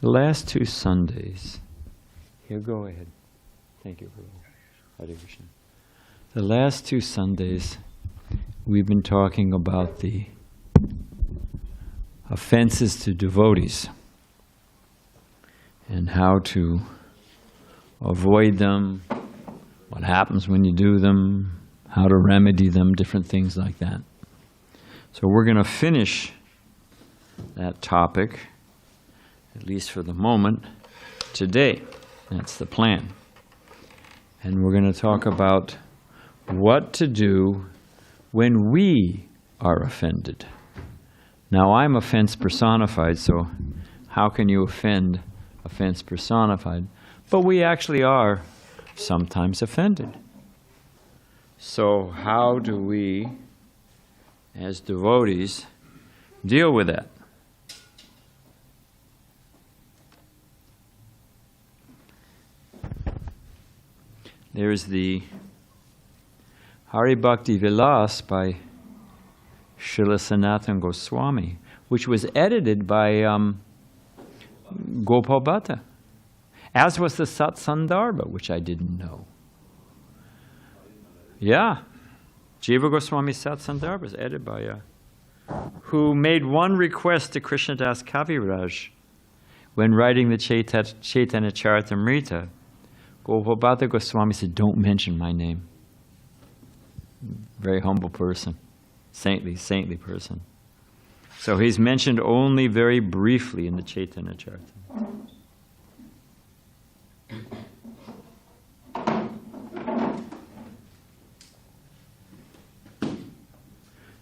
The last 2 Sundays, here, go ahead. Thank you, Prabhu. Hare Krishna. The last 2 Sundays, we've been talking about the offenses to devotees and how to avoid them, what happens when you do them, how to remedy them, different things like that. So we're going to finish that topic, at least for the moment, today. That's the plan. And we're going to talk about what to do when we are offended. Now, I'm offense personified, so how can you offend offense personified? But we actually are sometimes offended. So how do we, as devotees, deal with that? There's the Hari Bhakti Vilas by Srila Sanatana Goswami, which was edited by Gopal Bhatta, as was the Satsandarbha, which I didn't know. Yeah, Jiva Goswami Satsandarbha is edited by who made one request to Krishnadas Kaviraj when writing the Chaitanya Charitamrita. Gopal Bhatta Goswami said, "Don't mention my name." Very humble person, saintly person. So he's mentioned only very briefly in the Chaitanya Charitamrita.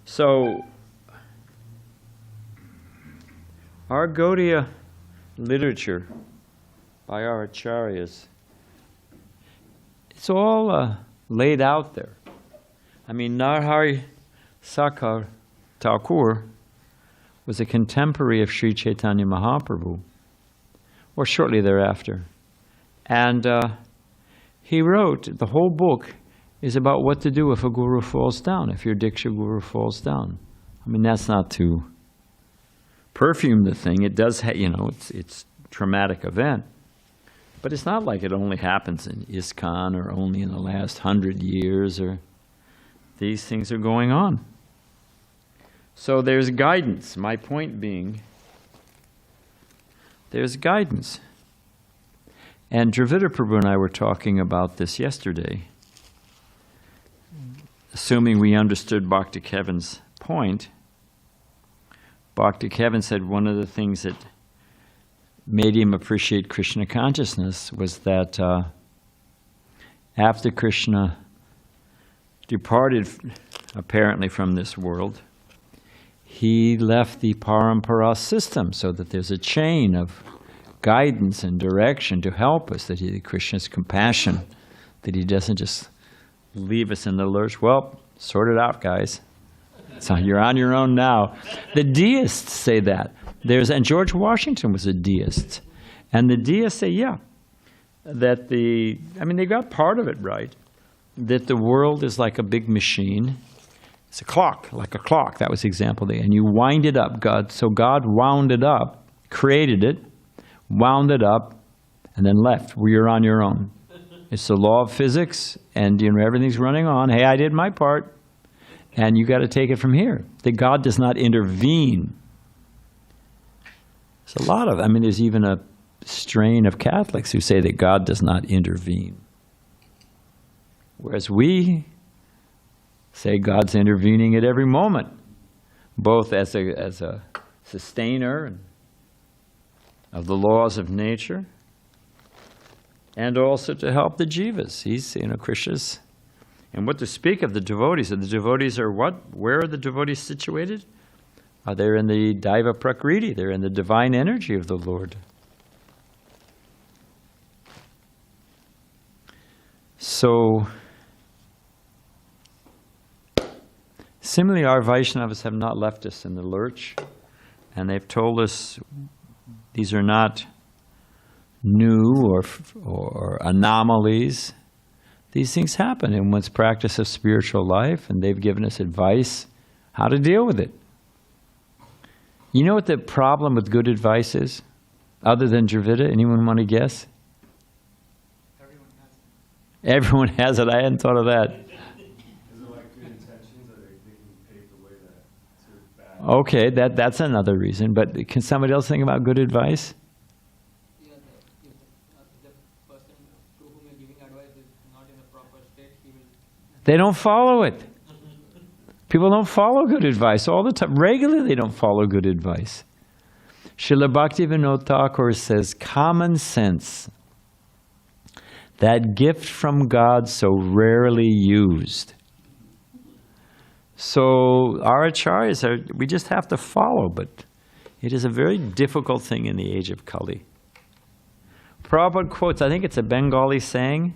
So, our Gaudiya literature by our acharyas, it's all laid out there. I mean, Narhari Sakar Thakur was a contemporary of Sri Chaitanya Mahaprabhu, or shortly thereafter. And he wrote, the whole book is about what to do if a guru falls down, if your Diksha guru falls down. I mean, that's not to perfume the thing. It does, it's a traumatic event. But it's not like it only happens in ISKCON or only in the last 100 years, or these things are going on. So there's guidance. My point being, there's guidance. And Dravida Prabhu and I were talking about this yesterday, assuming we understood Bhakti Kevin's point. Bhakti Kevin said one of the things that made him appreciate Krishna consciousness was that after Krishna departed apparently from this world, he left the parampara system so that there's a chain of guidance and direction to help us, that Krishna's compassion, that he doesn't just leave us in the lurch. Well, sort it out, guys. So you're on your own now. The deists say that. And George Washington was a deist. And the deists say, yeah, that they got part of it right, that the world is like a big machine. It's a clock, like a clock. That was the example there. And you wind it up, God. So God wound it up, created it, wound it up, and then left, where you're on your own. It's the law of physics, and everything's running on. Hey, I did my part, and you got to take it from here. That God does not intervene. There's a lot of, there's even a strain of Catholics who say that God does not intervene. Whereas we say God's intervening at every moment, both as a sustainer of the laws of nature, and also to help the jivas. He's, Krishna's. And what to speak of the devotees? And the devotees are what? Where are the devotees situated? They're in the Daiva Prakriti. They're in the divine energy of the Lord. So, similarly, our Vaishnavas have not left us in the lurch, and they've told us these are not new or anomalies. These things happen in one's practice of spiritual life, and they've given us advice how to deal with it. You know what the problem with good advice is? Other than Dravida, anyone want to guess? Everyone has it. I hadn't thought of that. Is it like good intentions, or they can pave the way to bad? Okay, that's another reason. But can somebody else think about good advice? Yeah, if the person to whom you're giving advice is not in a proper state, he will. They don't follow it. People don't follow good advice all the time. Regularly, they don't follow good advice. Srila Bhaktivinoda Thakur says, common sense, that gift from God so rarely used. So our acharyas, we just have to follow, but it is a very difficult thing in the age of Kali. Prabhupada quotes, I think it's a Bengali saying,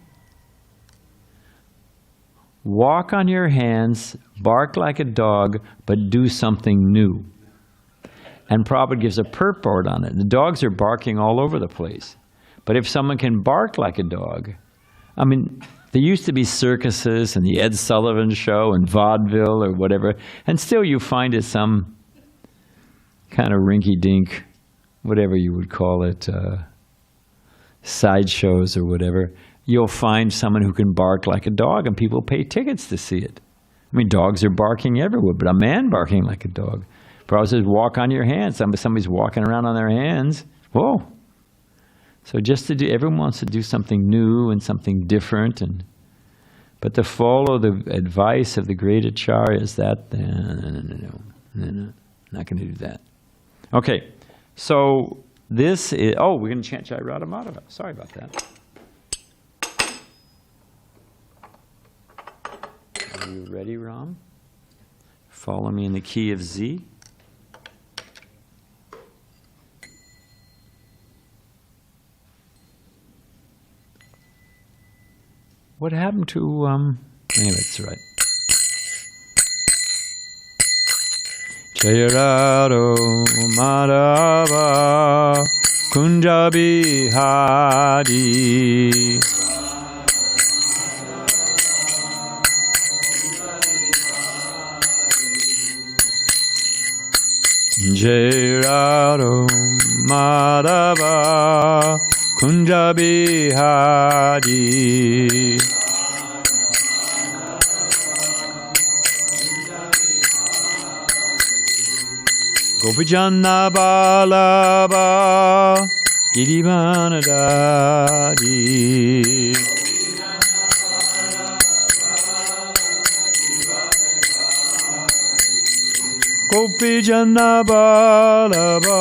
walk on your hands, bark like a dog, but do something new. And Prabhupada gives a purport on it. The dogs are barking all over the place. But if someone can bark like a dog, I mean, there used to be circuses and the Ed Sullivan Show and vaudeville or whatever, and still you find it some kind of rinky-dink, whatever you would call it, sideshows or whatever. You'll find someone who can bark like a dog, and people pay tickets to see it. I mean, dogs are barking everywhere, but a man barking like a dog. Prabhupada says, walk on your hands. Somebody's walking around on their hands. Whoa. So just to do, everyone wants to do something new and something different, but to follow the advice of the great acharyas, no, not going to do that. Okay, so this is, we're going to chant Jai Radha Madhava. Sorry about that. Are you ready, Ram? Follow me in the key of Z. What happened to, anyway, it's right. Jaya Radha Madhava Kunja Bihari Jaya Radha Madhava Kunja Bihari Gopijana Balaba Girivanadari Gopijana Balaba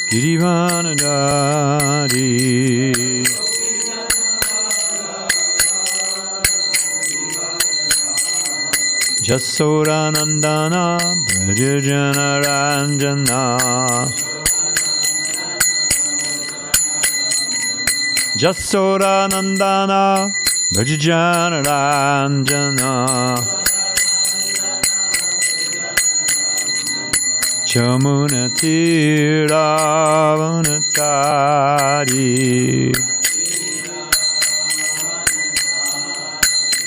Girivanadari Jasoranandana Brajajana Ranjana Jasoranandana Brajajana Ranjana Chamuna Tiravanatari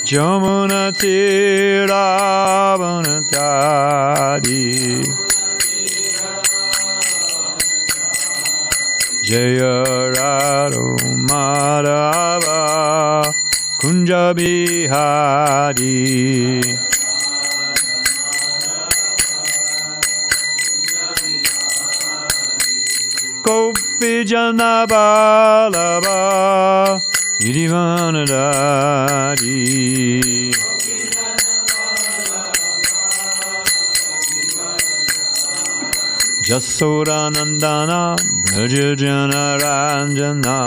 Jamuna Tiravanatari Jaya Radha Madhava Kunja Bihari Gopijana Balaba Girivanadari Jasoranandana Brajajana Ranjana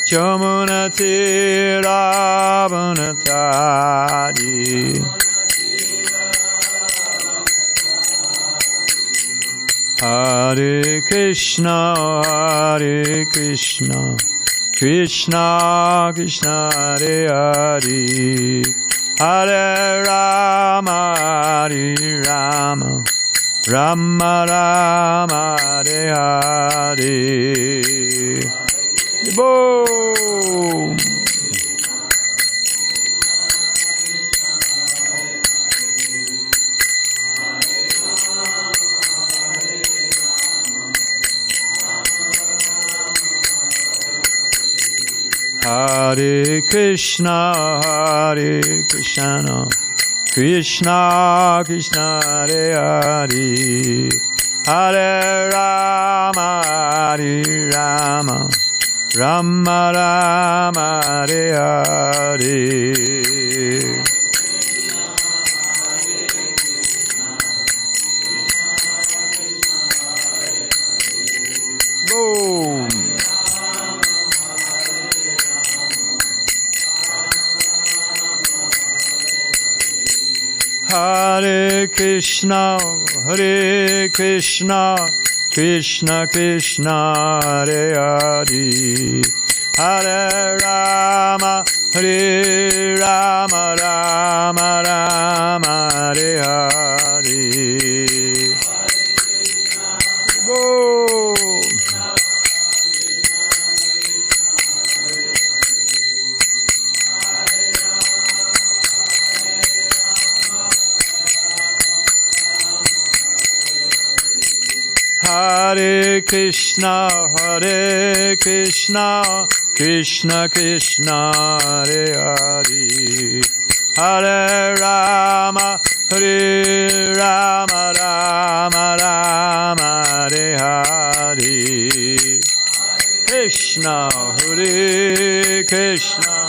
Jamuna Tiravanatari Hare Krishna, Krishna Krishna, Hare Hare, Hare Rama, Hare Rama, Rama Rama, Hare Hare. Boom! Hare Krishna, Hare Krishna, Krishna Krishna, Hare Hare, Hare Rama, Hare Rama, Rama Rama, Hare Hare. Boom. Hare Krishna, Hare Krishna, Krishna Krishna, Hare Hare, Hare Rama, Hare Rama, Rama Rama, Hare Hare. Go. Hare Krishna, Hare Krishna, Krishna Krishna, Hare Hare, Hare Rama, Hare Rama, Rama Rama, Hare Hare. Krishna, Hare Krishna.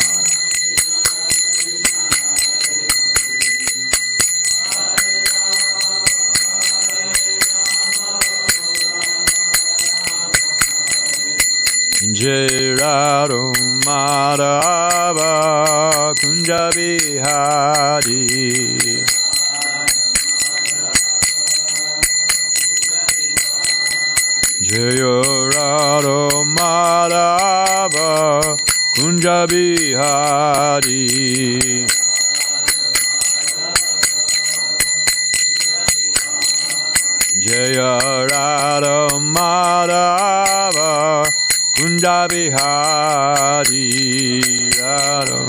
Jai Radha Madhava Kunja Bihari. Jai Radha Madhava Kunja Bihari. Jai Radha Madhava Kunja Bihari Radha.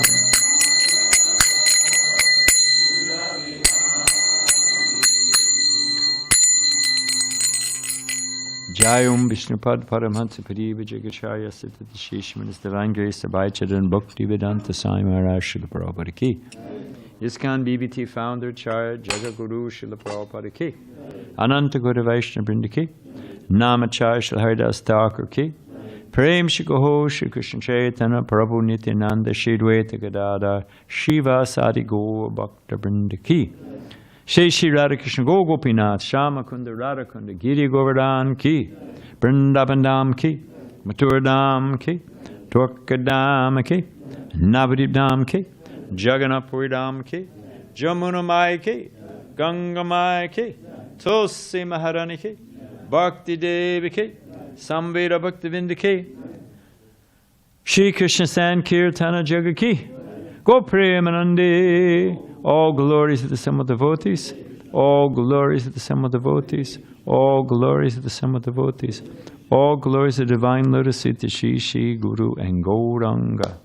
Jayum Vishnupad Paramhansa Pariva Jagacharya Siddhati Shishmanis Divine Grace Abhaicharan Bhakti Vedanta Swami Maharaj Srila Prabhupada Ki. ISKCON BBT Founder Charya Jagaguru Srila Prabhupada Ki. Ananta Guru Vaishnava Vrinda Ki. Namacharya Srila Haridas Thakur Ki. Prem Shri Gaho Shri Krishna Chaitanya Prabhu Nityananda Shri Dvaita Gadadhar Shiva Sadi Gaur Bhakta Vrinda Ki. Shri Radha Krishna Go Gopinath Shama Kunda Radha Kunda Giri Govardhan Ki. Vrindavandam Ki. Mathurdam Ki. Dwarkadam Ki. Navadipdam Ki. Jagannapuridam Ki. Jamunamai Ki. Gangamai Ki. Tulsi Maharani Ki. Bhakti Devi Ki. Samveda Bhakti Vindaki, Shri Krishna Sankirtana Jagaki, Go Premanandi, all glories of the sum of devotees, all glories of the sum of devotees, all glories of the sum of devotees, all glories of divine lotus feet, Shri Shri Guru and Gauranga.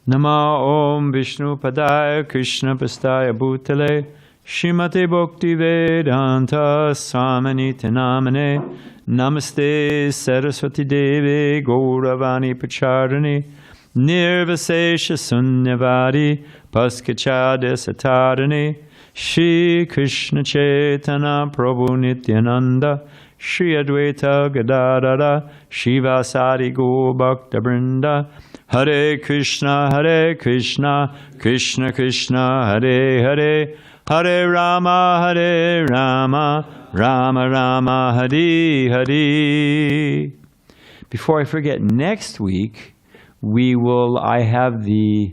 Nama Om Vishnu Padaya Krishna Pastaya Bhutale, Shrimate Bhakti Vedanta Swaminiti Namane, Namaste Saraswati Devi Gauravani Pacharani Nirvasesha Sunyavari Paskachada Satarani Shri Krishna Chaitanya Prabhu Nityananda Shri Advaita Gadadara Shivasari Gaur Bhakta Vrinda Hare Krishna Krishna Krishna Hare Hare Hare Rama Rama Rama Hare Hare. Before I forget, next week I have the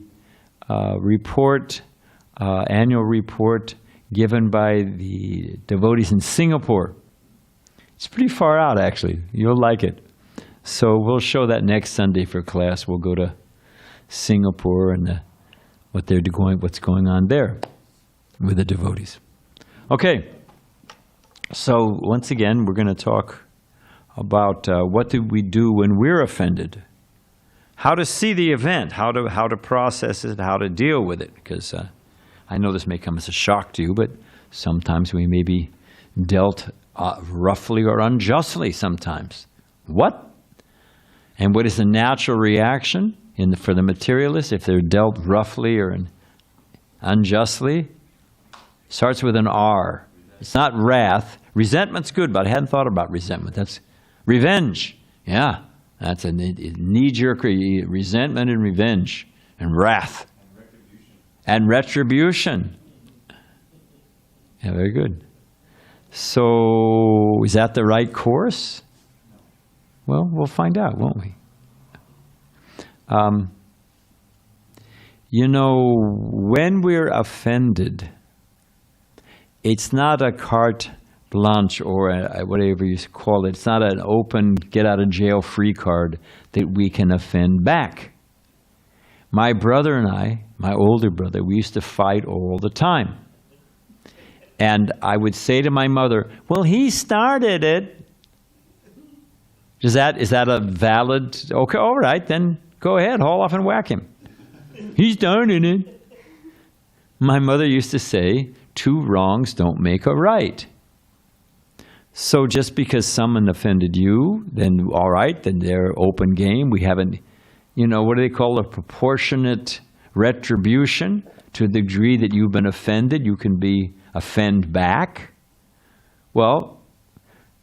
annual report given by the devotees in Singapore. It's pretty far out, actually. You'll like it. So we'll show that next Sunday for class. We'll go to Singapore and what's going on there with the devotees. Okay. So once again, we're going to talk about what do we do when we're offended, how to see the event, how to process it, how to deal with it. Because I know this may come as a shock to you, but sometimes we may be dealt roughly or unjustly sometimes. What? And what is the natural reaction? for the materialist, if they're dealt roughly or unjustly, starts with an R. It's not wrath. Resentment's good, but I hadn't thought about resentment. That's revenge. Yeah, that's a knee-jerk resentment and revenge and wrath. And retribution. Yeah, very good. So, is that the right course? Well, we'll find out, won't we? You know, when we're offended, it's not a carte blanche or whatever you call it. It's not an open get-out-of-jail-free card that we can offend back. My brother and I, my older brother, we used to fight all the time. And I would say to my mother, well, he started it. Is that a valid, okay, all right, then go ahead, haul off and whack him. He's started it. My mother used to say, 2 wrongs don't make a right. So just because someone offended you, then all right, then they're open game. We haven't, what do they call a proportionate retribution? To the degree that you've been offended, you can offend back. Well,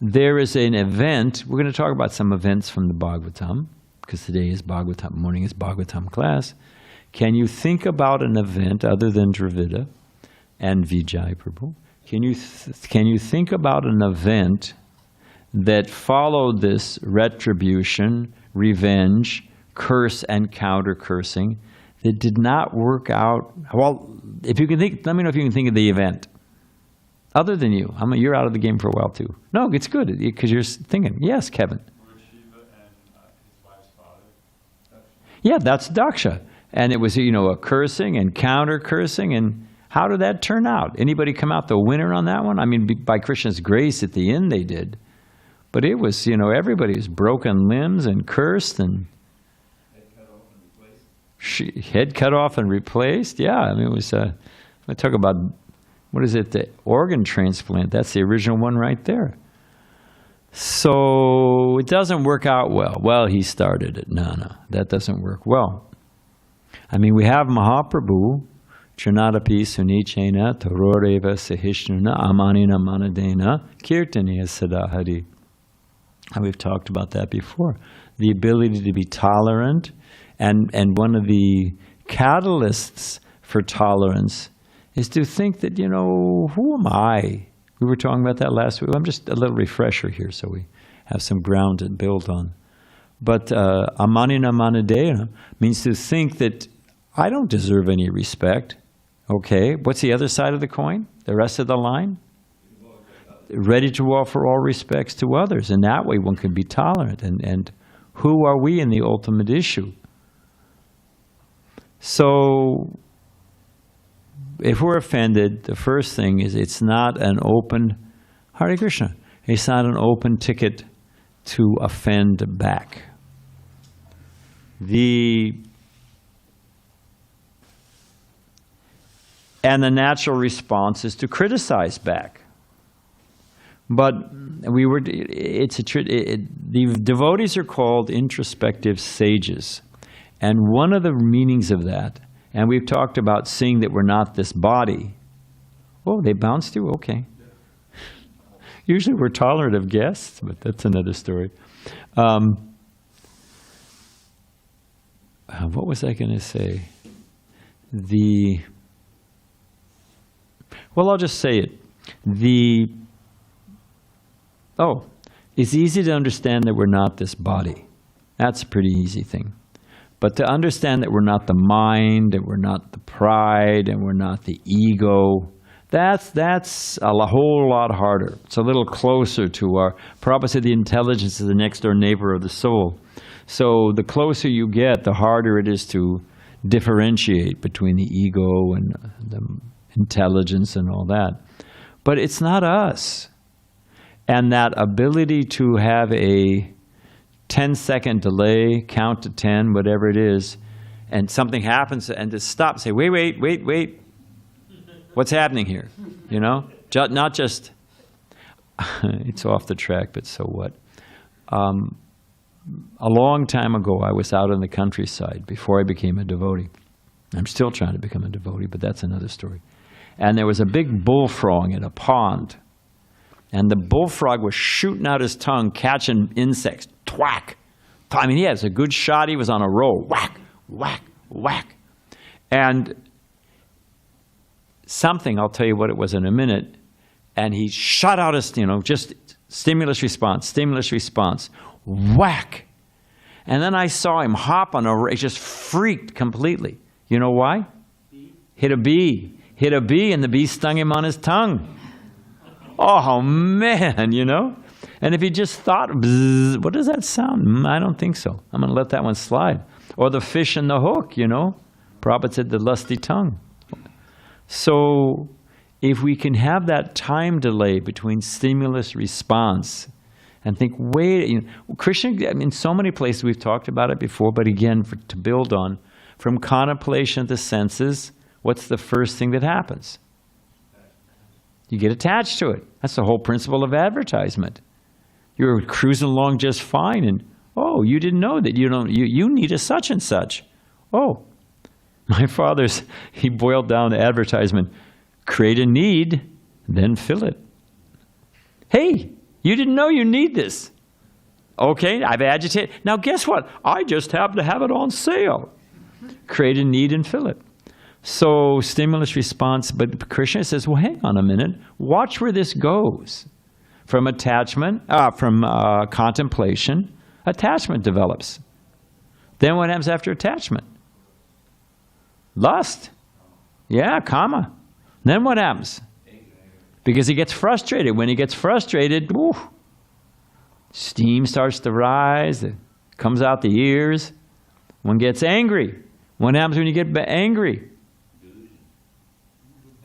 there is an event. We're going to talk about some events from the Bhagavatam, because today is Bhagavatam, morning is Bhagavatam class. Can you think about an event other than Dravida and Vijay Prabhu? Can you think about an event that followed this retribution, revenge, curse and counter cursing that did not work out? Well, if you can think, let me know if you can think of the event. Other than you. You're out of the game for a while too. No, it's good because you're thinking. Yes, Kevin. Shiva and his wife's father. Yeah, that's Daksha. And it was, a cursing and counter cursing. And how did that turn out? Anybody come out the winner on that one? I mean, by Krishna's grace at the end they did. But it was, everybody was broken limbs and cursed and head cut off and replaced. Yeah, I mean, it was, I talk about, what is it, the organ transplant. That's the original one right there. So it doesn't work out well. Well, he started it. No, that doesn't work well. I mean, we have Mahaprabhu, Trinadapi Sunichena Taroreva Sahishnuna Amanina Manadena Kirtaniya Sadahari. And we've talked about that before. The ability to be tolerant, and one of the catalysts for tolerance is to think that, who am I? We were talking about that last week. I'm just a little refresher here so we have some ground to build on. But amanina manadena means to think that I don't deserve any respect. Okay, what's the other side of the coin? The rest of the line? Ready to offer all respects to others. And that way one can be tolerant. And who are we in the ultimate issue? So, if we're offended, the first thing is it's not an open, Hare Krishna, it's not an open ticket to offend back. And the natural response is to criticize back. But the devotees are called introspective sages. And one of the meanings of that, and we've talked about seeing that we're not this body. Oh, they bounced you? Okay. Usually we're tolerant of guests, but that's another story. What was I going to say? Well, I'll just say it. It's easy to understand that we're not this body. That's a pretty easy thing. But to understand that we're not the mind, and we're not the pride, and we're not the ego, that's a whole lot harder. It's a little closer to our, Prabhupada said the intelligence is the next door neighbor of the soul. So the closer you get, the harder it is to differentiate between the ego and the intelligence and all that. But it's not us. And that ability to have a 10-second delay, count to 10, whatever it is, and something happens, and to stop, say, wait, what's happening here? Not just, it's off the track, but so what? a long time ago, I was out in the countryside before I became a devotee. I'm still trying to become a devotee, but that's another story. And there was a big bullfrog in a pond. And the bullfrog was shooting out his tongue, catching insects. Thwack! I mean, he has a good shot. He was on a roll. Whack! Whack! Whack! And something, I'll tell you what it was in a minute, and he shot out his, just stimulus response, whack. And then I saw him hop on a, he just freaked completely. You know why? Hit a bee, and the bee stung him on his tongue. Oh man, And if he just thought, bzz, what does that sound? I don't think so. I'm going to let that one slide. Or the fish and the hook, Prabhupada said the lusty tongue. So if we can have that time delay between stimulus response and think, wait, Krishna, in so many places we've talked about it before, but again, to build on, from contemplation of the senses, what's the first thing that happens? You get attached to it. That's the whole principle of advertisement. You're cruising along just fine, and oh, you didn't know that you need a such and such. Oh, my father's, he boiled down the advertisement, create a need, then fill it. Hey, you didn't know you need this. Okay, I've agitated. Now guess what? I just happen to have it on sale. Create a need and fill it. So stimulus response, but Krishna says, well, hang on a minute. Watch where this goes. From attachment, from contemplation, attachment develops. Then what happens after attachment? Lust. Yeah, kama. Then what happens? Because he gets frustrated. When he gets frustrated, steam starts to rise. It comes out the ears. One gets angry. What happens when you get angry?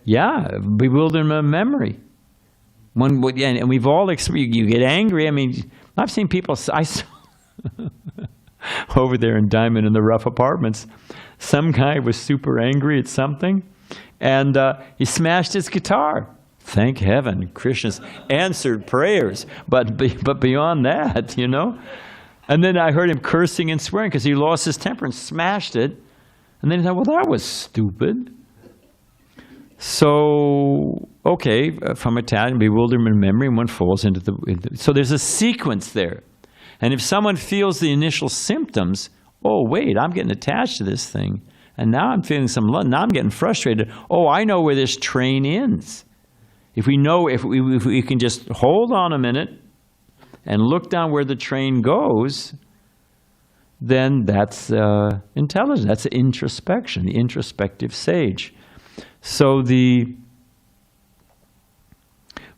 Yeah, bewilderment of memory. And we've all experienced, you get angry. I mean, I've seen people, I saw over there in Diamond in the rough apartments, some guy was super angry at something, and he smashed his guitar. Thank heaven, Krishna's answered prayers. But beyond that, And then I heard him cursing and swearing because he lost his temper and smashed it. And then he thought, well, that was stupid. So, okay, from attachment, bewilderment, memory, one falls into the... So there's a sequence there. And if someone feels the initial symptoms, oh, wait, I'm getting attached to this thing. And now I'm feeling now I'm getting frustrated. Oh, I know where this train ends. If we can just hold on a minute and look down where the train goes, then that's intelligence. That's introspection, the introspective sage. So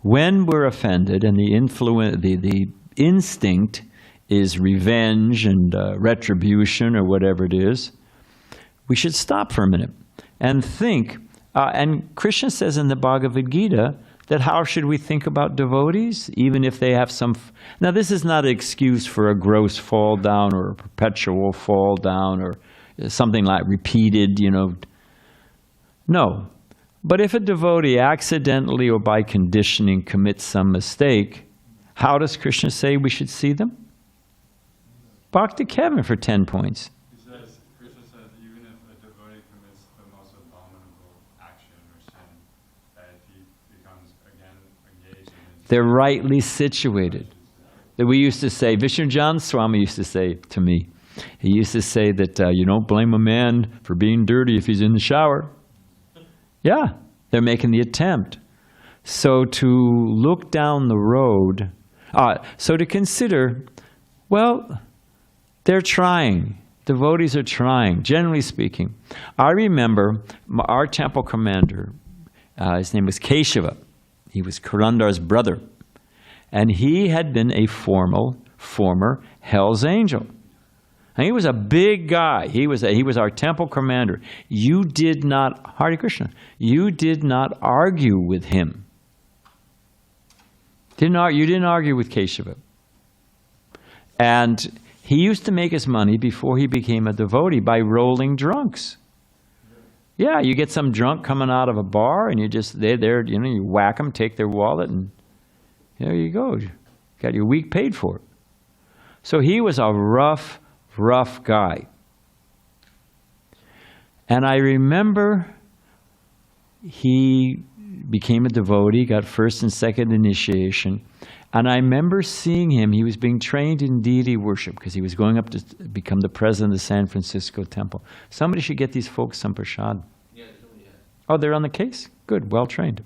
when we're offended and the instinct is revenge and retribution or whatever it is, we should stop for a minute and think. And Krishna says in the Bhagavad Gita that how should we think about devotees, even if they have some... Now, this is not an excuse for a gross fall down or a perpetual fall down or something like repeated, No. But if a devotee accidentally or by conditioning commits some mistake, how does Krishna say we should see them? Bhakti Kevin for 10 points. Krishna says, even if a devotee commits the most abominable action or sin, that he becomes again engaged in... They're rightly situated. That we used to say, Badrinarayan Swami used to say to me, he used to say that you don't blame a man for being dirty if he's in the shower. Yeah, they're making the attempt. So to look down the road, so to consider, well, they're trying. Devotees are trying, generally speaking. I remember our temple commander, his name was Keshava. He was Kurandar's brother. And he had been a former Hell's Angel. And he was a big guy. He was our temple commander. You did not, Hare Krishna, you did not argue with him. You didn't argue with Keshava. And he used to make his money before he became a devotee by rolling drunks. Yeah, you get some drunk coming out of a bar and you whack them, take their wallet, and there you go. Got your week paid for it. So he was a rough, rough guy. And I remember he became a devotee, got first and second initiation. And I remember seeing him. He was being trained in deity worship because he was going up to become the president of the San Francisco temple. Somebody should get these folks some prasad. Yeah, somebody has. Oh, they're on the case? Good, well trained.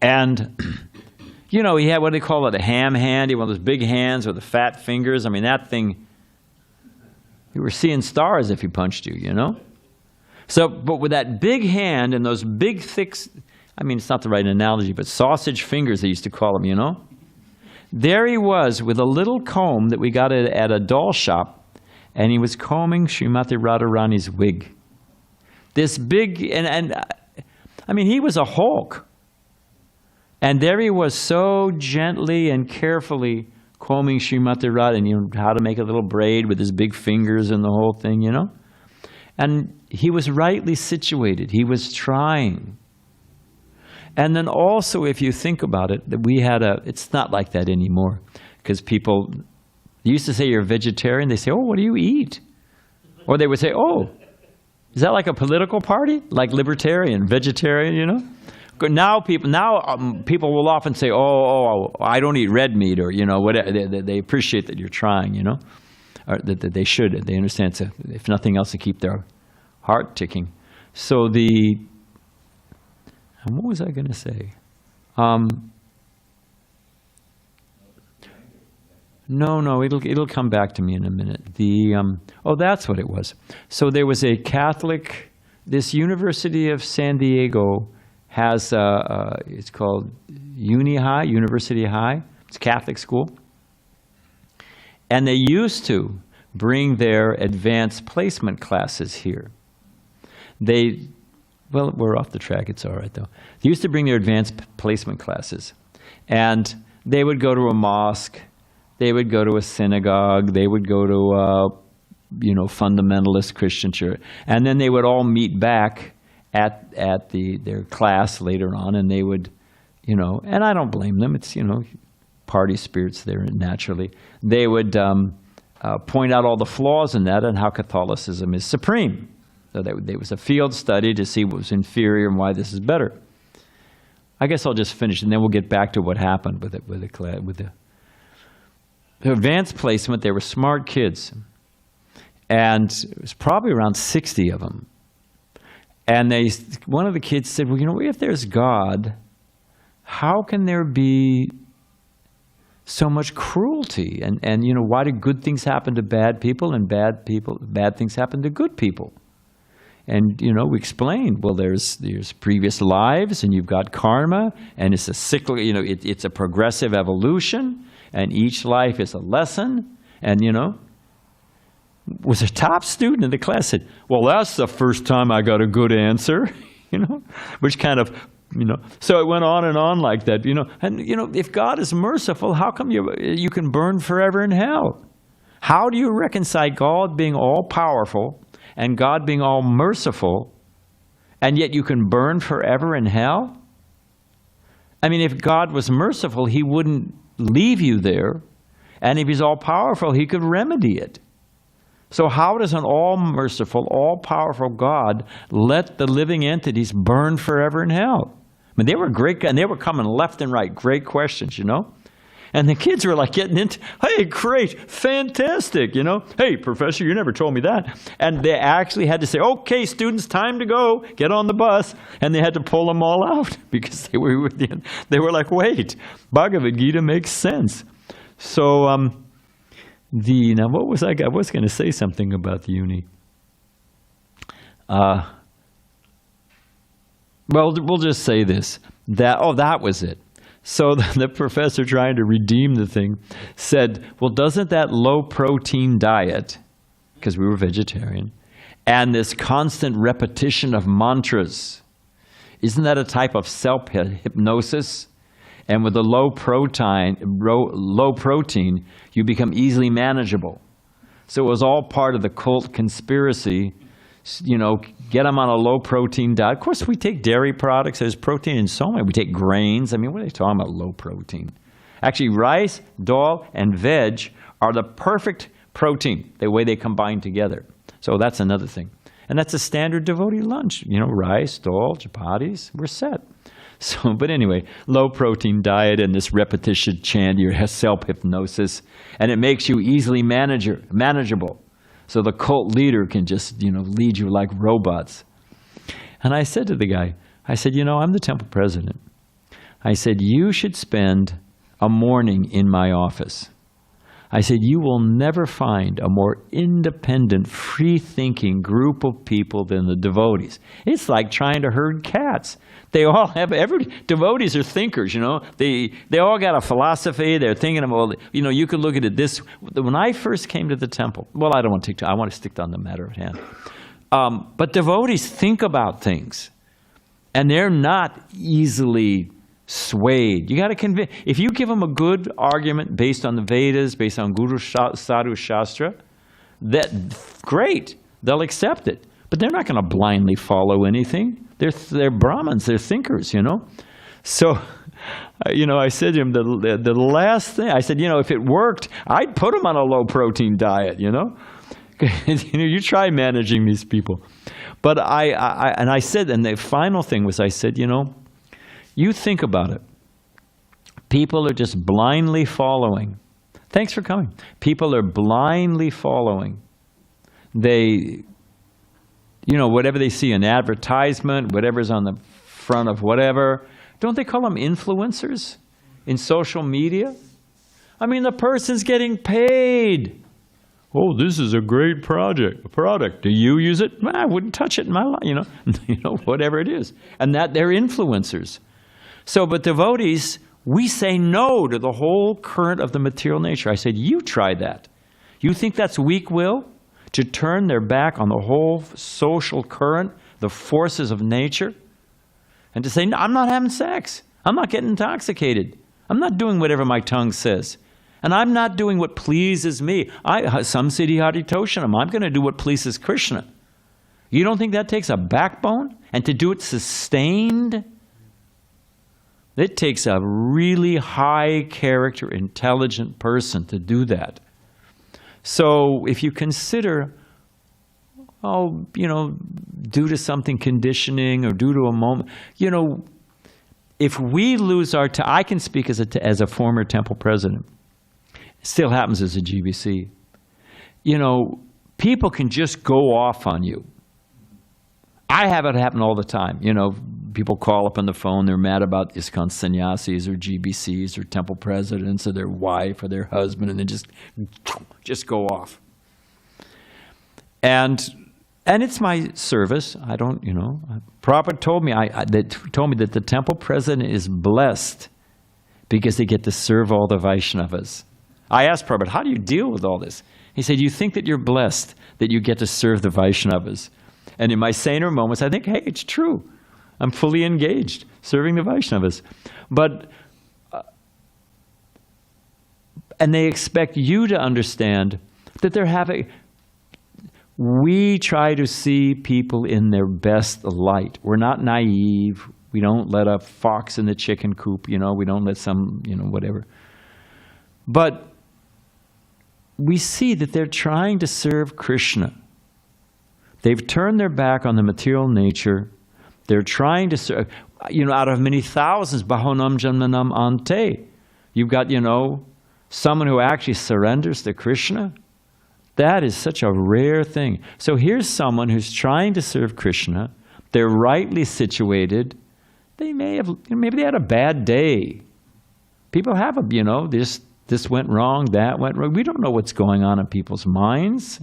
And, you know, he had what they call it, a ham hand. He had one of those big hands with the fat fingers. I mean, that thing, you were seeing stars if he punched you, you know? So, but with that big hand and those big, thick, I mean, it's not the right analogy, but sausage fingers, they used to call them, you know? There he was with a little comb that we got at a doll shop, and he was combing Srimati Radharani's wig. This big, and I mean, he was a Hulk. And there he was so gently and carefully combing Srimati Radha, and you know, how to make a little braid with his big fingers and the whole thing, you know? And he was rightly situated. He was trying. And then also, if you think about it, that we had it's not like that anymore. Because people, they used to say you're a vegetarian. They say, oh, what do you eat? Or they would say, oh, is that like a political party? Like libertarian, vegetarian, you know? Now people will often say, oh, I don't eat red meat, or, you know, whatever. They appreciate that you're trying, you know? Or that they should. They understand, it's if nothing else, to keep their heart ticking. So what was I going to say? No, it'll come back to me in a minute. That's what it was. So there was a Catholic, this University of San Diego has, it's called University High. It's a Catholic school. And they used to bring their advanced placement classes here. Well, we're off the track. It's all right, though. They used to bring their advanced placement classes. And they would go to a mosque. They would go to a synagogue. They would go to a, fundamentalist Christian church. And then they would all meet back at their class later on. And they would, and I don't blame them. It's, party spirits there naturally. They would point out all the flaws in that and how Catholicism is supreme. So there was a field study to see what was inferior and why this is better. I guess I'll just finish, and then we'll get back to what happened with the advanced placement. They were smart kids, and it was probably around 60 of them. And one of the kids said, well, if there's God, how can there be so much cruelty? And why do good things happen to bad people and bad things happen to good people? And, we explained, well, there's previous lives, and you've got karma, and it's a cyclical, it's a progressive evolution, and each life is a lesson. And, was a top student in the class said, well, that's the first time I got a good answer, which kind of, so it went on and on like that, And, if God is merciful, how come you can burn forever in hell? How do you reconcile God being all-powerful and God being all merciful, and yet you can burn forever in hell? I mean, if God was merciful, he wouldn't leave you there. And if he's all powerful, he could remedy it. So how does an all merciful, all powerful God let the living entities burn forever in hell? I mean, they were great, and they were coming left and right. Great questions, And the kids were like getting into, hey, great, fantastic, Hey, professor, you never told me that. And they actually had to say, okay, students, time to go. Get on the bus. And they had to pull them all out because they were like, wait, Bhagavad Gita makes sense. So now what was I was going to say something about the uni. Well, we'll just say this. That was it. So the professor, trying to redeem the thing, said, well, doesn't that low-protein diet, because we were vegetarian, and this constant repetition of mantras, isn't that a type of self-hypnosis? And with the low protein, you become easily manageable. So it was all part of the cult conspiracy, get them on a low-protein diet. Of course, we take dairy products. There's protein in so many. We take grains. I mean, what are they talking about, low protein? Actually, rice, dal, and veg are the perfect protein, the way they combine together. So that's another thing. And that's a standard devotee lunch. You know, rice, dal, chapatis, we're set. So, but anyway, low protein diet and this repetition chant, your self-hypnosis, and it makes you easily manageable. So the cult leader can just, lead you like robots. And I said to the guy, I said, I'm the temple president. I said, you should spend a morning in my office. I said, you will never find a more independent, free-thinking group of people than the devotees. It's like trying to herd cats. They all have, devotees are thinkers, They all got a philosophy. They're thinking about, you could look at it this. When I first came to the temple, well, I want to stick on the matter at hand. But devotees think about things. And they're not easily swayed. You got to convince. If you give them a good argument based on the Vedas, based on Guru Sadhu Shastra, great. They'll accept it. But they're not going to blindly follow anything. They're Brahmins. They're thinkers, So, I said to him, the last thing, I said, if it worked, I'd put them on a low-protein diet, You try managing these people. But I said, and the final thing was, I said, you think about it. People are just blindly following. Thanks for coming. People are blindly following. They, whatever they see, an advertisement, whatever's on the front of whatever. Don't they call them influencers in social media? I mean, the person's getting paid. Oh, this is a great product. Do you use it? I wouldn't touch it in my life, whatever it is. And that they're influencers. So, but devotees, we say no to the whole current of the material nature. I said, you try that. You think that's weak will? To turn their back on the whole social current, the forces of nature? And to say, no, I'm not having sex. I'm not getting intoxicated. I'm not doing whatever my tongue says. And I'm not doing what pleases me. Samsiddhi Haritoshanam. I'm going to do what pleases Krishna. You don't think that takes a backbone? And to do it sustained? It takes a really high character, intelligent person to do that. So if you consider, due to something conditioning or due to a moment, if we lose our I can speak as a former temple president. It still happens as a GBC. People can just go off on you. I have it happen all the time. People call up on the phone, they're mad about ISKCON sannyasis or GBCs or temple presidents or their wife or their husband, and they just go off. And it's my service. I don't, Prabhupada told me that the temple president is blessed because they get to serve all the Vaishnavas. I asked Prabhupada, how do you deal with all this? He said, you think that you're blessed that you get to serve the Vaishnavas. And in my saner moments, I think, hey, it's true. I'm fully engaged, serving the Vaishnavas. But, and they expect you to understand that they're having, we try to see people in their best light. We're not naive. We don't let a fox in the chicken coop, we don't let some, whatever. But we see that they're trying to serve Krishna. They've turned their back on the material nature. They're trying to serve, out of many thousands, bahonam janmanam ante. You've got, someone who actually surrenders to Krishna. That is such a rare thing. So here's someone who's trying to serve Krishna. They're rightly situated. They maybe they had a bad day. People have this went wrong, that went wrong. We don't know what's going on in people's minds.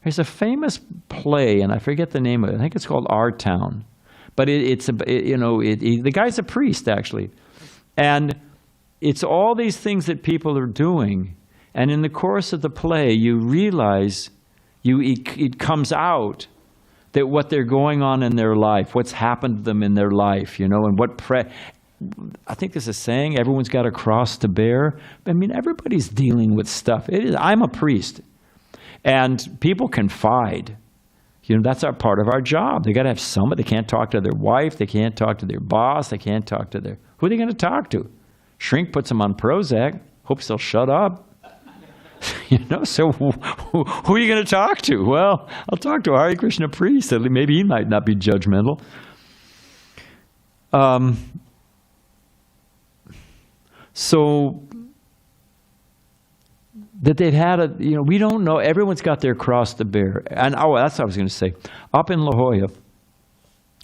There's a famous play, and I forget the name of it. I think it's called Our Town. But the guy's a priest, actually. And it's all these things that people are doing. And in the course of the play, you realize, it comes out that what they're going on in their life, what's happened to them in their life, and I think there's a saying, everyone's got a cross to bear. I mean, everybody's dealing with stuff. I'm a priest. And people confide. That's part of our job. They got to have somebody. They can't talk to their wife. They can't talk to their boss. They can't talk to who are they going to talk to? Shrink puts them on Prozac, hopes they'll shut up. You know, so who are you going to talk to? Well, I'll talk to a Hare Krishna priest. Maybe he might not be judgmental. So that they'd had a, you know, we don't know. Everyone's got their cross to bear. And that's what I was going to say. Up in La Jolla,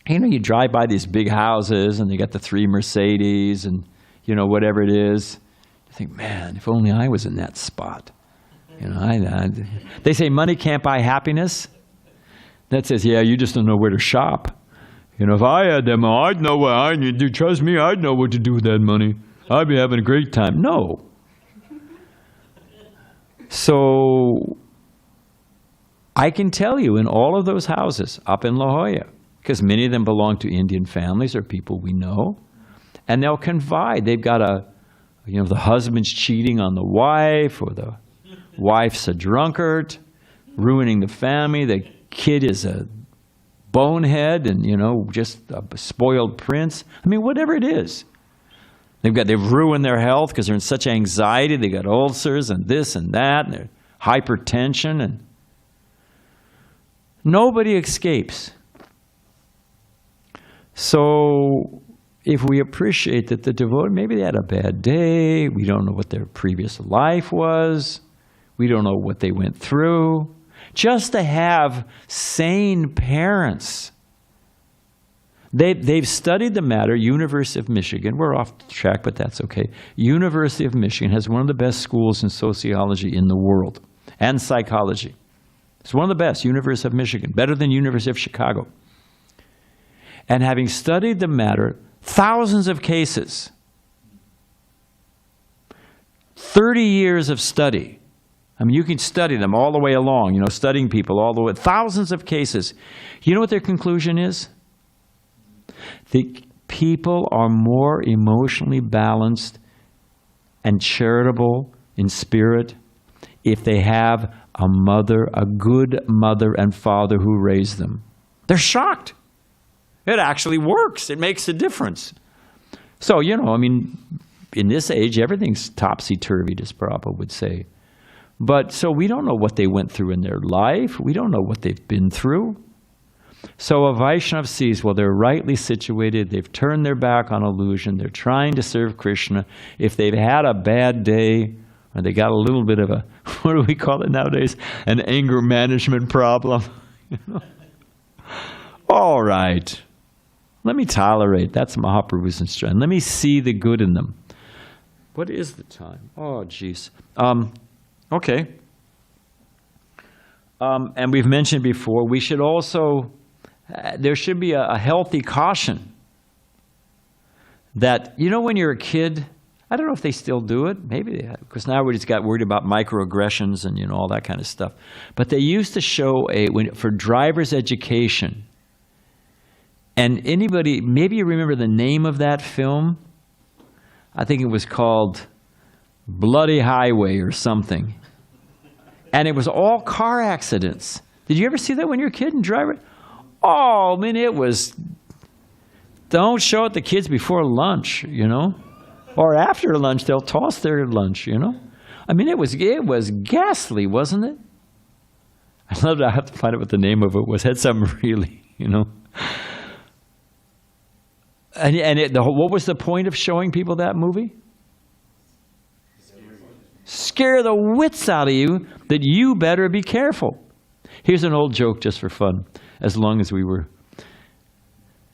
you know, you drive by these big houses and they got the 3 Mercedes and, you know, whatever it is. You think, man, if only I was in that spot. You know, they say money can't buy happiness. That says, yeah, you just don't know where to shop. You know, if I had that money, I'd know what I need to do. Trust me, I'd know what to do with that money. I'd be having a great time. No. So I can tell you in all of those houses up in La Jolla, because many of them belong to Indian families or people we know, and they'll confide. They've got you know, the husband's cheating on the wife, or the wife's a drunkard, ruining the family. The kid is a bonehead and, you know, just a spoiled prince. I mean, whatever it is. They've ruined their health because they're in such anxiety. They got ulcers and this and that, and they're hypertension, and nobody escapes. So if we appreciate that the devotee, maybe they had a bad day, we don't know what their previous life was, we don't know what they went through, just to have sane parents. They've studied the matter. University of Michigan, we're off track, but that's okay. University of Michigan has one of the best schools in sociology in the world, and psychology. It's one of the best, University of Michigan, better than University of Chicago. And having studied the matter, thousands of cases, 30 years of study. I mean, you can study them all the way along, you know, studying people all the way, thousands of cases. You know what their conclusion is? The people are more emotionally balanced and charitable in spirit if they have a mother, a good mother and father who raised them. They're shocked. It actually works. It makes a difference. So, you know, I mean, in this age, everything's topsy-turvy, as Prabhupada would say. But so we don't know what they went through in their life. We don't know what they've been through. So a Vaishnava sees, well, they're rightly situated. They've turned their back on illusion. They're trying to serve Krishna. If they've had a bad day, or they got a little bit of a, what do we call it nowadays? An anger management problem. You know? All right. Let me tolerate. That's Mahaprabhu's instruction. Let me see the good in them. What is the time? Oh, geez. Okay. And we've mentioned before, we should also, there should be a healthy caution that, you know, when you're a kid, I don't know if they still do it. Maybe they have, because now we just got worried about microaggressions and, you know, all that kind of stuff. But they used to show for driver's education. And anybody, maybe you remember the name of that film? I think it was called Bloody Highway or something. And it was all car accidents. Did you ever see that when you were a kid and drive it? Oh, I mean, it was, don't show it to kids before lunch, you know? Or after lunch, they'll toss their lunch, you know? I mean, it was ghastly, wasn't it? I love that. I have to find out what the name of it was. It had something really, you know? And what was the point of showing people that movie? Scare the wits out of you that you better be careful. Here's an old joke just for fun, as long as we were.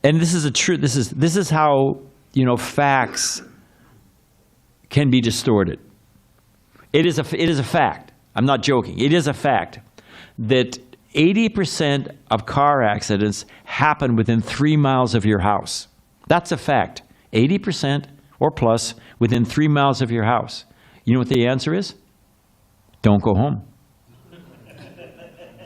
And this is a truth. This is how, you know, facts can be distorted. It is a fact. I'm not joking. It is a fact that 80% of car accidents happen within 3 miles of your house. That's a fact. 80% or plus within 3 miles of your house. You know what the answer is? Don't go home.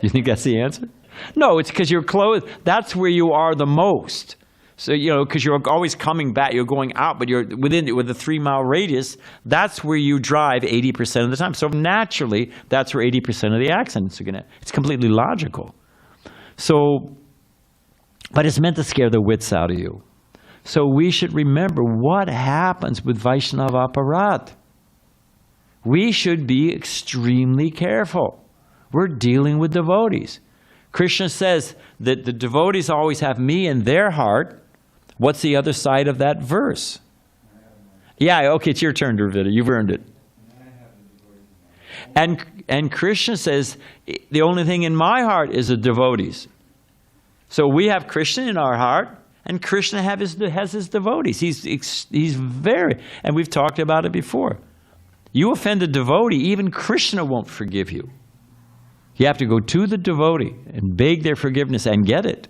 You think that's the answer? No, it's because you're close. That's where you are the most. So, you know, because you're always coming back, you're going out, but you're with a 3 mile radius, that's where you drive 80% of the time. So naturally, that's where 80% of the accidents are going to, it's completely logical. So, but it's meant to scare the wits out of you. So we should remember what happens with Vaishnava aparat. We should be extremely careful. We're dealing with devotees. Krishna says that the devotees always have me in their heart. What's the other side of that verse? Yeah, okay, it's your turn, Dravida. You've earned it. And Krishna says, the only thing in my heart is the devotees. So we have Krishna in our heart, and Krishna has his devotees. He's very, and we've talked about it before. You offend a devotee, even Krishna won't forgive you. You have to go to the devotee and beg their forgiveness and get it.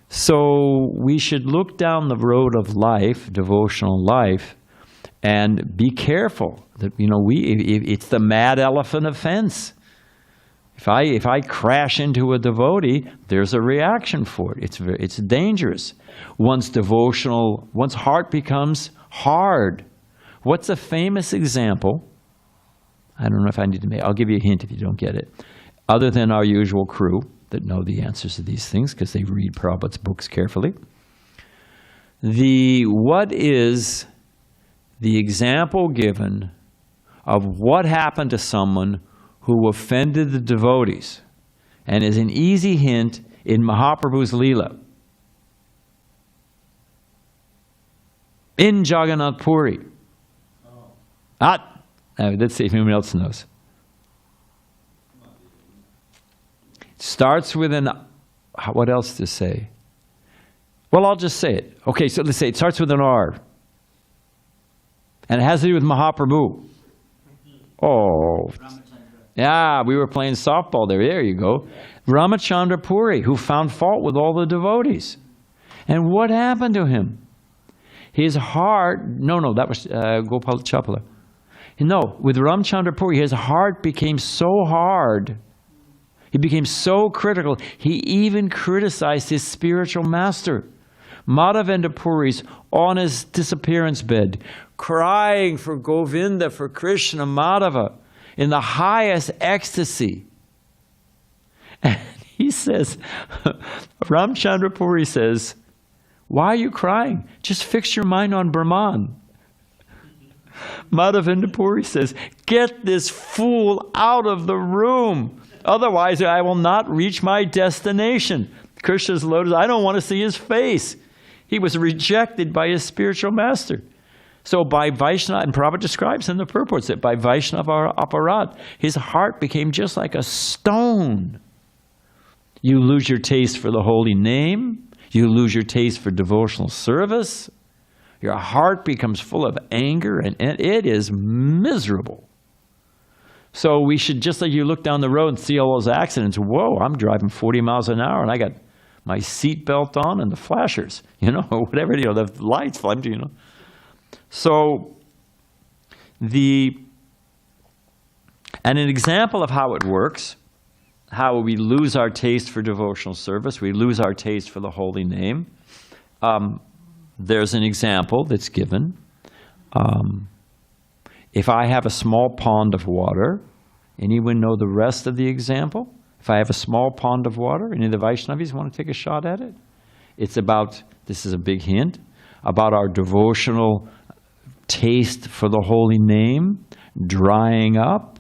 So we should look down the road of life, devotional life, and be careful that, it's the mad elephant offense. If I crash into a devotee, there's a reaction for it. It's dangerous. One's heart becomes hard. What's a famous example? I don't know if I need to I'll give you a hint if you don't get it. Other than our usual crew that know the answers to these things because they read Prabhupada's books carefully. What is the example given of what happened to someone who offended the devotees? And is an easy hint in Mahaprabhu's Leela. In Jagannath Puri. Let's see if anyone else knows. It starts with what else to say? Well, I'll just say it. Okay, so let's say it starts with an R. And it has to do with Mahaprabhu. Oh. Yeah, we were playing softball there. There you go. Ramachandra Puri, who found fault with all the devotees. And what happened to him? His heart, that was Gopal Chapala. No, with Ramchandra Puri, his heart became so hard. He became so critical. He even criticized his spiritual master. Madhavendra Puri's on his disappearance bed, crying for Govinda, for Krishna, Madhava, in the highest ecstasy. And he says, Ramchandra Puri says, why are you crying? Just fix your mind on Brahman. Madhavendra Puri says, get this fool out of the room. Otherwise, I will not reach my destination. Krishna's lotus, I don't want to see his face. He was rejected by his spiritual master. So by Vaishnava, and Prabhupada describes in the purports that by Vaishnava aparat, his heart became just like a stone. You lose your taste for the holy name. You lose your taste for devotional service. Your heart becomes full of anger, and it is miserable. So we should, just like you look down the road and see all those accidents, whoa, I'm driving 40 miles an hour, and I got my seat belt on and the flashers, whatever, the lights, So, and an example of how it works, how we lose our taste for devotional service, we lose our taste for the holy name. There's an example that's given. If I have a small pond of water, anyone know the rest of the example? If I have a small pond of water, any of the Vaishnavis want to take a shot at it? It's about, this is a big hint, about our devotional taste for the holy name drying up.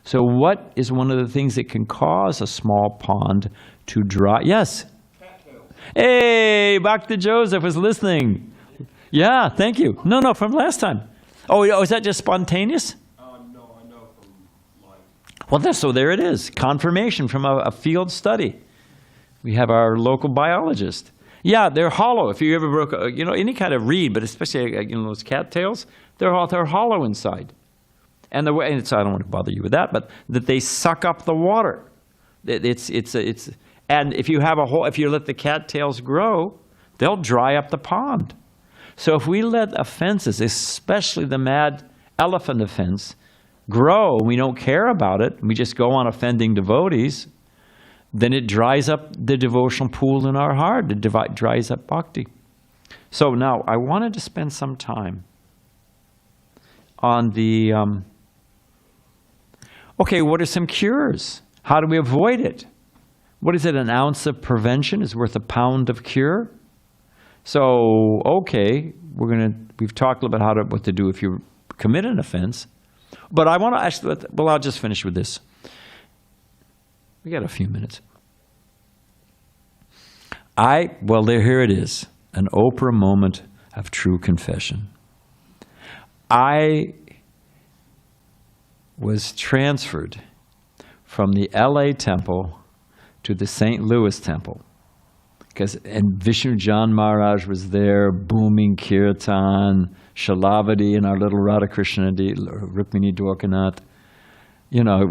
So what is one of the things that can cause a small pond to dry? Yes? Hey, Bhakti Joseph was listening. Yeah, thank you. No, from last time. Oh, is that just spontaneous? No, I know from life. Well, so there it is. Confirmation from a field study. We have our local biologist. Yeah, they're hollow. If you ever broke, any kind of reed, but especially, those cattails, they're hollow inside. And I don't want to bother you with that, but that they suck up the water. And if you let the cattails grow, they'll dry up the pond. So if we let offenses, especially the mad elephant offense, grow, we don't care about it, we just go on offending devotees, then it dries up the devotional pool in our heart. It dries up bhakti. So now, I wanted to spend some time on the, what are some cures? How do we avoid it? What is it, an ounce of prevention is worth a pound of cure? So, okay, we've talked a little bit what to do if you commit an offense. But I want to actually, well, I'll just finish with this. We got a few minutes. Here it is, an Oprah moment of true confession. I was transferred from the LA temple to the St. Louis temple. And Vishnu Jan Maharaj was there, booming kirtan, Shalavati, and our little Radha Krishna, Rukmini Dwarkanath. You know,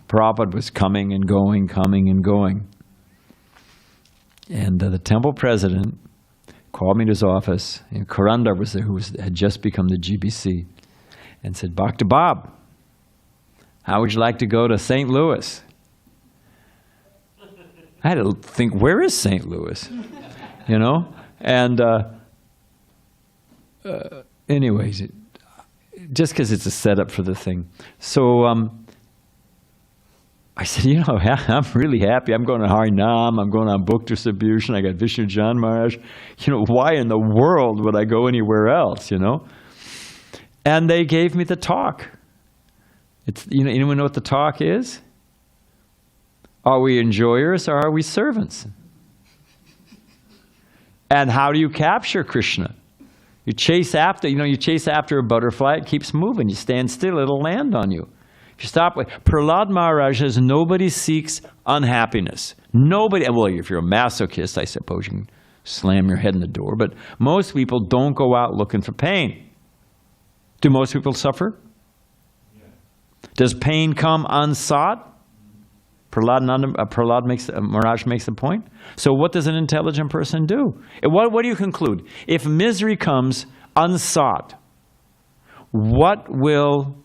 Prabhupada was coming and going, coming and going. And the temple president called me to his office, and Kurandar was there, who had just become the GBC, and said, Bhakti Bob, how would you like to go to St. Louis? I had to think, where is St. Louis? You know? And anyways, just because it's a setup for the thing. So I said, you know, I'm really happy. I'm going to Harinam. I'm going on book distribution. I got Vishnu Jan Maharaj. You know, why in the world would I go anywhere else, you know? And they gave me the talk. Anyone know what the talk is? Are we enjoyers or are we servants? And how do you capture Krishna? You chase after a butterfly, it keeps moving. You stand still, it'll land on you. If you stop, Prahlad Maharaj says nobody seeks unhappiness. Nobody, well, if you're a masochist, I suppose you can slam your head in the door, but most people don't go out looking for pain. Do most people suffer? Yeah. Does pain come unsought? Maharaj makes the point. So what does an intelligent person do? What do you conclude? If misery comes unsought, what will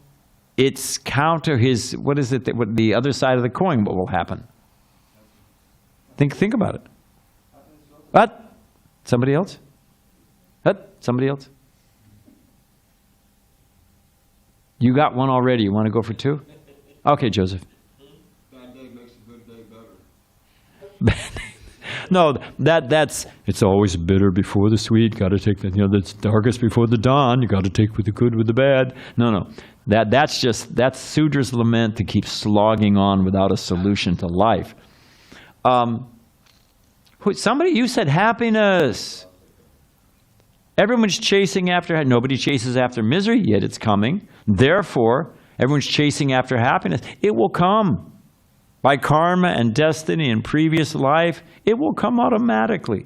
its counter his, what is it, what the other side of the coin, what will happen? Think about it. What? Somebody else? What? Somebody else? You got one already. You want to go for two? Okay, Joseph. No, that's it's always bitter before the sweet. Got to take that's darkest before the dawn. You got to take with the good with the bad. No, that's Sudra's lament to keep slogging on without a solution to life. You said happiness. Everyone's chasing after. Nobody chases after misery, yet it's coming. Therefore, everyone's chasing after happiness. It will come. By karma and destiny and previous life, it will come automatically.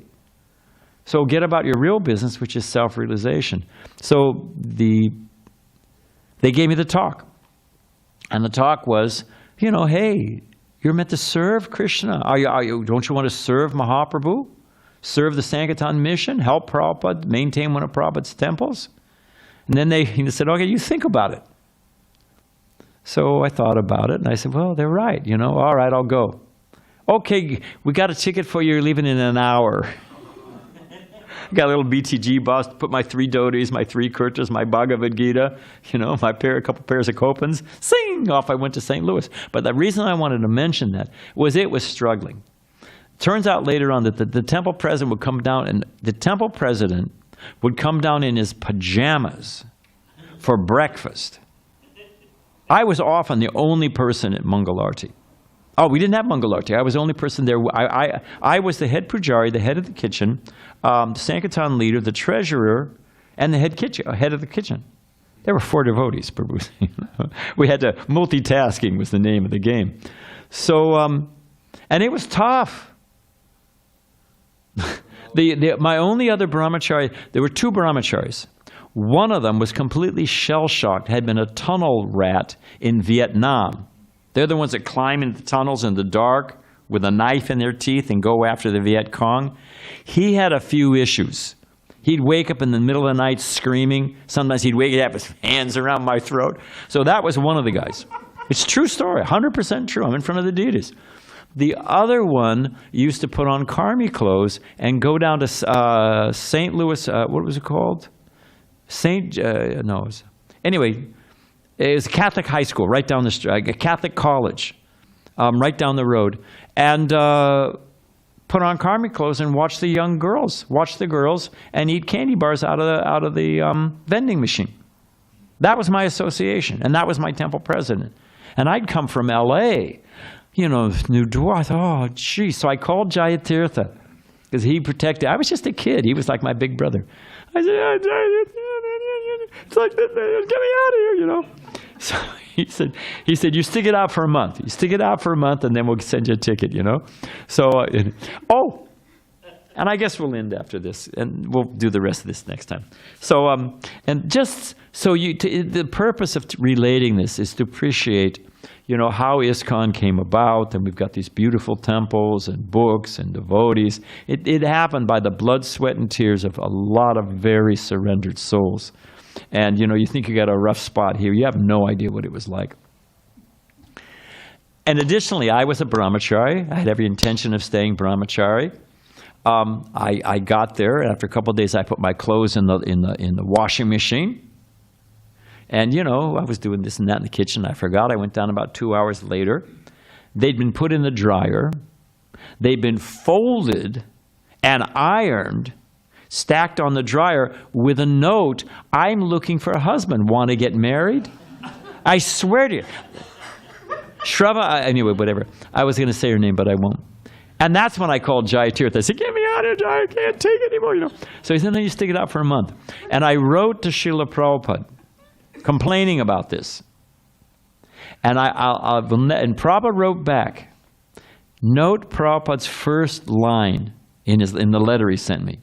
So get about your real business, which is self-realization. So they gave me the talk. And the talk was, hey, you're meant to serve Krishna. Don't you want to serve Mahaprabhu? Serve the Sankirtan mission? Help Prabhupada maintain one of Prabhupada's temples? And then they said, okay, you think about it. So I thought about it, and I said, well, they're right, all right, I'll go. Okay, we got a ticket for you, you're leaving in an hour. Got a little BTG bus, put my 3 dhotis, my 3 kurtas, my Bhagavad Gita, a couple pairs of Copans, sing, off I went to St. Louis. But the reason I wanted to mention that was it was struggling. Turns out later on that the temple president would come down, and the temple president would come down in his pajamas for breakfast. I was often the only person at Mangalarti. Oh, we didn't have Mangalarti. I was the only person there. I was the head pujari, the head of the kitchen, the Sankirtan leader, the treasurer, and the head of the kitchen. There were 4 devotees. We had to, multitasking was the name of the game. So, and it was tough. My only other brahmachari, there were 2 brahmacharis. One of them was completely shell-shocked, had been a tunnel rat in Vietnam. They're the ones that climb into the tunnels in the dark with a knife in their teeth and go after the Viet Cong. He had a few issues. He'd wake up in the middle of the night screaming. Sometimes he'd wake up with his hands around my throat. So that was one of the guys. It's a true story, 100% true. I'm in front of the deities. The other one used to put on karmi clothes and go down to St. Louis, what was it called? Anyway, it was a Catholic high school right down the street, a Catholic college right down the road, and put put on karmic clothes and watch the young girls, watch the girls, and eat candy bars out of the vending machine. That was my association, and that was my temple president. And I'd come from L.A., you know, New Dwar. I thought, oh, geez. So I called Jayatirtha, because he protected. I was just a kid. He was like my big brother. I said, it's like, get me out of here, you know. So he said, you stick it out for a month. You stick it out for a month, and then we'll send you a ticket, you know. So, and I guess we'll end after this, and we'll do the rest of this next time. So, and just so the purpose of relating this is to appreciate, you know, how ISKCON came about, and we've got these beautiful temples and books and devotees. It happened by the blood, sweat, and tears of a lot of very surrendered souls. And, you know, you think you got a rough spot here. You have no idea what it was like. And additionally, I was a brahmachari. I had every intention of staying brahmachari. I got there, and after a couple of days, I put my clothes in the washing machine. And, you know, I was doing this and that in the kitchen. I forgot. I went down about 2 hours later. They'd been put in the dryer. They'd been folded and ironed, stacked on the dryer with a note, I'm looking for a husband. Want to get married? I swear to you. Shrava, anyway, whatever. I was going to say her name, but I won't. And that's when I called Jayatirtha. I said, get me out of here, Jaya. I can't take it anymore, you know. So he said, no, you stick it out for a month. And I wrote to Srila Prabhupada complaining about this. And and Prabhupada wrote back, note Prabhupada's first line in the letter he sent me.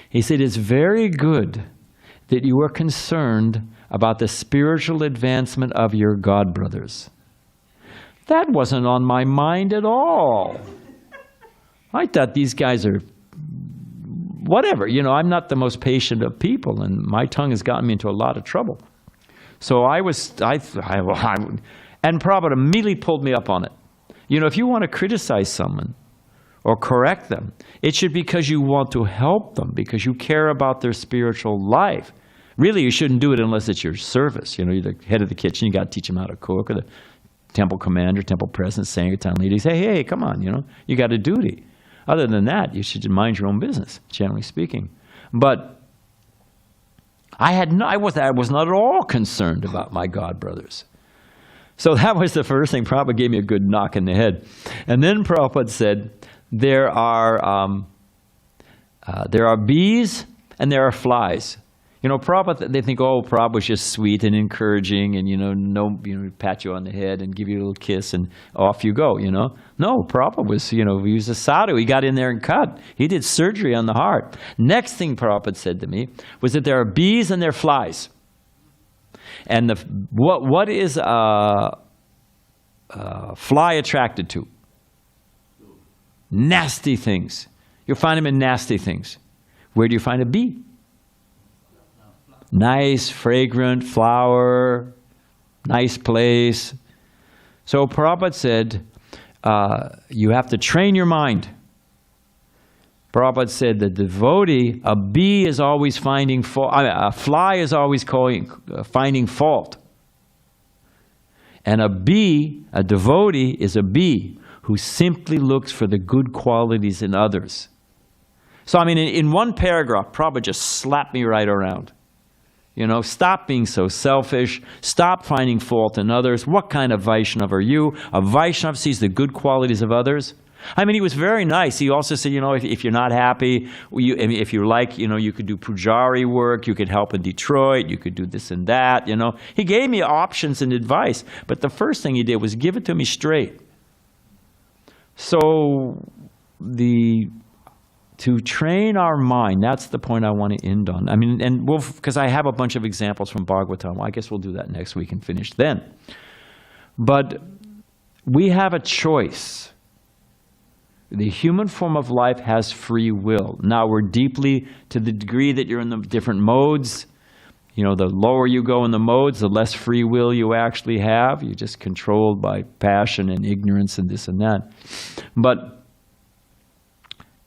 He said, it's very good that you are concerned about the spiritual advancement of your God brothers. That wasn't on my mind at all. I thought these guys are whatever. You know, I'm not the most patient of people, and my tongue has gotten me into a lot of trouble. So and Prabhupada immediately pulled me up on it. You know, if you want to criticize someone or correct them, it should be because you want to help them, because you care about their spiritual life. Really, you shouldn't do it unless it's your service. You know, you're the head of the kitchen, you got to teach them how to cook, or the temple commander, temple president, Sankirtan leader. You say, hey, come on, you know, you got a duty. Other than that, you should mind your own business, generally speaking. But I was not at all concerned about my God brothers. So that was the first thing. Prabhupada gave me a good knock in the head. And then Prabhupada said, there are bees and there are flies. You know, Prabhupada, they think, oh, Prabhupada was just sweet and encouraging and, pat you on the head and give you a little kiss and off you go, you know. No, Prabhupada was, he was a sadhu. He got in there and cut. He did surgery on the heart. Next thing Prabhupada said to me was that there are bees and there are flies. And what is a fly attracted to? Nasty things. You'll find them in nasty things. Where do you find a bee? Nice, fragrant flower, nice place. So Prabhupada said, you have to train your mind. Prabhupada said the devotee, a bee is always finding fault, a fly is always finding fault. And a devotee is a bee who simply looks for the good qualities in others. So I mean, in one paragraph, Prabhupada just slapped me right around. You know, stop being so selfish. Stop finding fault in others. What kind of Vaishnava are you? A Vaishnava sees the good qualities of others. I mean, he was very nice. He also said, if you're not happy, if you like, you could do pujari work. You could help in Detroit. You could do this and that, He gave me options and advice. But the first thing he did was give it to me straight. So to train our mind, that's the point I want to end on. I mean, and because I have a bunch of examples from Bhagavatam. I guess we'll do that next week and finish then. But we have a choice. The human form of life has free will. Now we're deeply, to the degree that you're in the different modes, the lower you go in the modes, the less free will you actually have. You're just controlled by passion and ignorance and this and that. But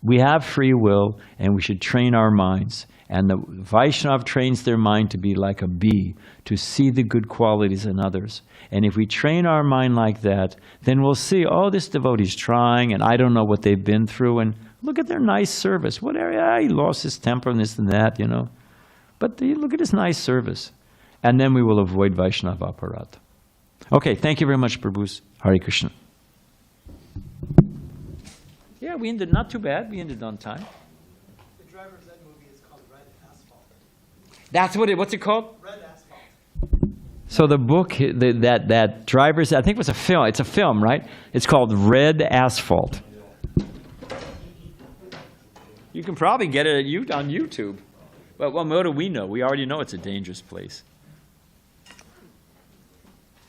we have free will, and we should train our minds. And the Vaishnava trains their mind to be like a bee, to see the good qualities in others. And if we train our mind like that, then we'll see, oh, this devotee's trying, and I don't know what they've been through, and look at their nice service. What area? He lost his temper and this and that, you know. But look at his nice service. And then we will avoid Vaishnava aparat. Okay, thank you very much, Prabhus. Hare Krishna. Yeah, we ended not too bad. We ended on time. The driver's ed movie is called Red Asphalt. That's what's it called? Red Asphalt. So the book, that driver's, I think it was a film. It's a film, right? It's called Red Asphalt. You can probably get it on YouTube. But what do we know? We already know it's a dangerous place.